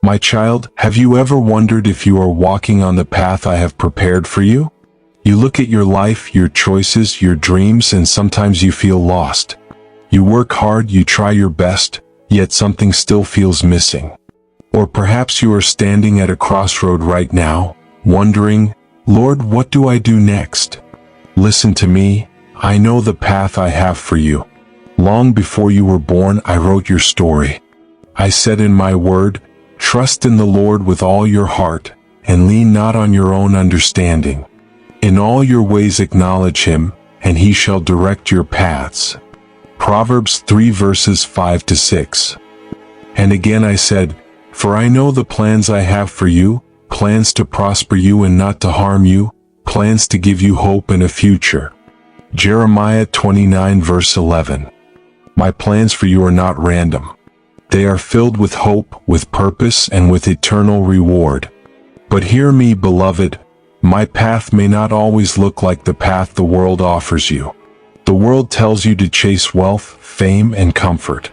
My child, have you ever wondered if you are walking on the path I have prepared for you? You look at your life, your choices, your dreams, and sometimes you feel lost. You work hard, you try your best, yet something still feels missing. Or perhaps you are standing at a crossroad right now, wondering, Lord, what do I do next? Listen to me, I know the path I have for you. Long before you were born, I wrote your story. I said in my word, trust in the Lord with all your heart, and lean not on your own understanding. In all your ways acknowledge him, and he shall direct your paths. Proverbs 3 verses 5 to 6. And again I said, for I know the plans I have for you, plans to prosper you and not to harm you, plans to give you hope and a future. Jeremiah 29 verse 11. My plans for you are not random. They are filled with hope, with purpose, and with eternal reward. But hear me, beloved, my path may not always look like the path the world offers you. The world tells you to chase wealth, fame, and comfort.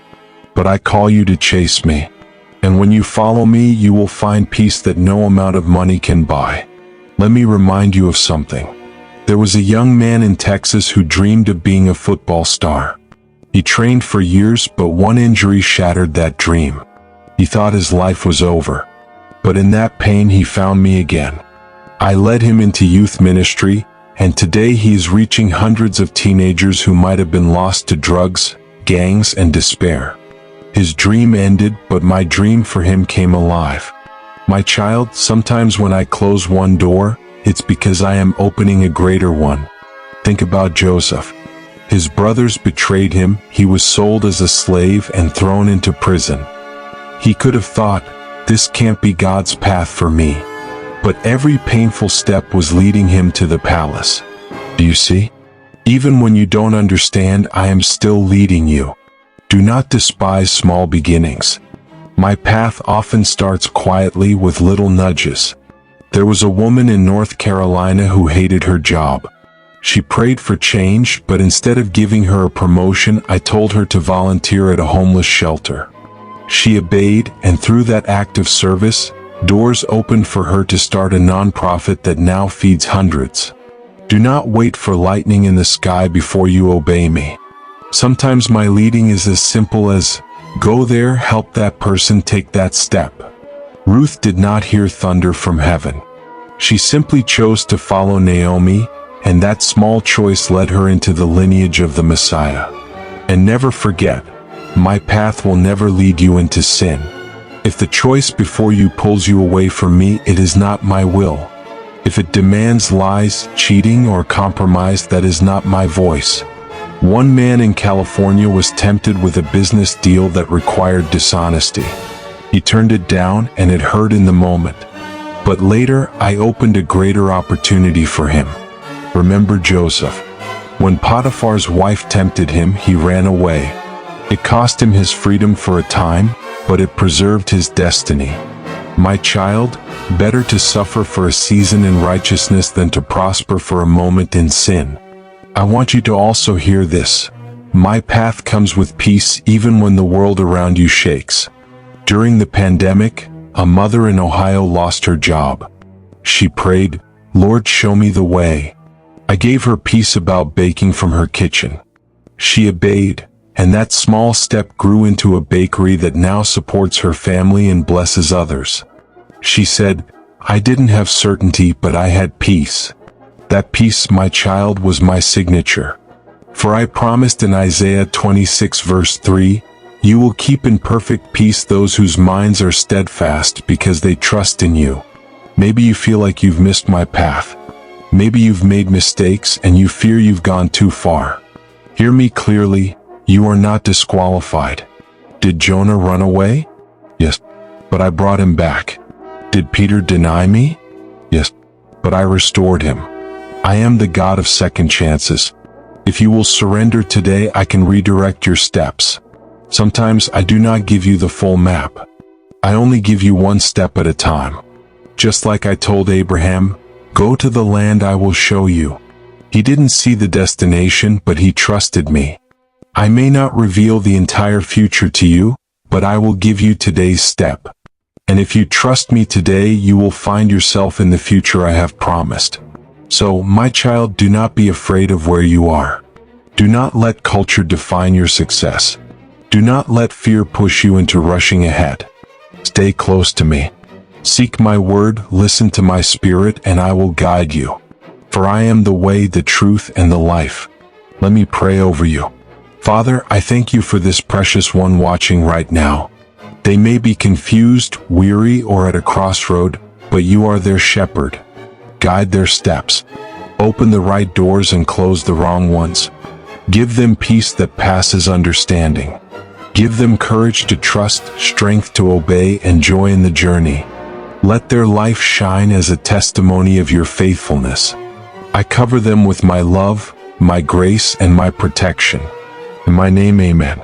But I call you to chase me. And when you follow me, you will find peace that no amount of money can buy. Let me remind you of something. There was a young man in Texas who dreamed of being a football star. He trained for years, but one injury shattered that dream. He thought his life was over. But in that pain, he found me again. I led him into youth ministry, and today he is reaching hundreds of teenagers who might have been lost to drugs, gangs, and despair. His dream ended, but my dream for him came alive. My child, sometimes when I close one door, it's because I am opening a greater one. Think about Joseph. His brothers betrayed him, he was sold as a slave and thrown into prison. He could have thought, this can't be God's path for me. But every painful step was leading him to the palace. Do you see? Even when you don't understand, I am still leading you. Do not despise small beginnings. My path often starts quietly with little nudges. There was a woman in North Carolina who hated her job. She prayed for change, but instead of giving her a promotion, I told her to volunteer at a homeless shelter. She obeyed, and through that act of service, doors opened for her to start a nonprofit that now feeds hundreds. Do not wait for lightning in the sky before you obey me. Sometimes my leading is as simple as, go there, help that person take that step. Ruth did not hear thunder from heaven. She simply chose to follow Naomi, and that small choice led her into the lineage of the Messiah. And never forget, my path will never lead you into sin. If the choice before you pulls you away from me, it is not my will. If it demands lies, cheating, or compromise, that is not my voice. One man in California was tempted with a business deal that required dishonesty. He turned it down, and it hurt in the moment. But later, I opened a greater opportunity for him. Remember Joseph. When Potiphar's wife tempted him, he ran away. It cost him his freedom for a time, but it preserved his destiny. My child, better to suffer for a season in righteousness than to prosper for a moment in sin. I want you to also hear this. My path comes with peace even when the world around you shakes. During the pandemic, a mother in Ohio lost her job. She prayed, Lord, show me the way. I gave her peace about baking from her kitchen. She obeyed, and that small step grew into a bakery that now supports her family and blesses others. She said, I didn't have certainty, but I had peace. That peace, my child, was my signature. For I promised in Isaiah 26 verse 3, you will keep in perfect peace those whose minds are steadfast because they trust in you. Maybe you feel like you've missed my path. Maybe you've made mistakes and you fear you've gone too far. Hear me clearly, you are not disqualified. Did Jonah run away? Yes, but I brought him back. Did Peter deny me? Yes, but I restored him. I am the God of second chances. If you will surrender today, I can redirect your steps. Sometimes I do not give you the full map. I only give you one step at a time. Just like I told Abraham, go to the land I will show you. He didn't see the destination, but he trusted me. I may not reveal the entire future to you, but I will give you today's step. And if you trust me today, you will find yourself in the future I have promised. So, my child, do not be afraid of where you are. Do not let culture define your success. Do not let fear push you into rushing ahead. Stay close to me. Seek my word, listen to my spirit, and I will guide you. For I am the way, the truth, and the life. Let me pray over you. Father, I thank you for this precious one watching right now. They may be confused, weary, or at a crossroad, but you are their shepherd. Guide their steps. Open the right doors and close the wrong ones. Give them peace that passes understanding. Give them courage to trust, strength to obey, and joy in the journey. Let their life shine as a testimony of your faithfulness. I cover them with my love, my grace, and my protection. In my name, amen.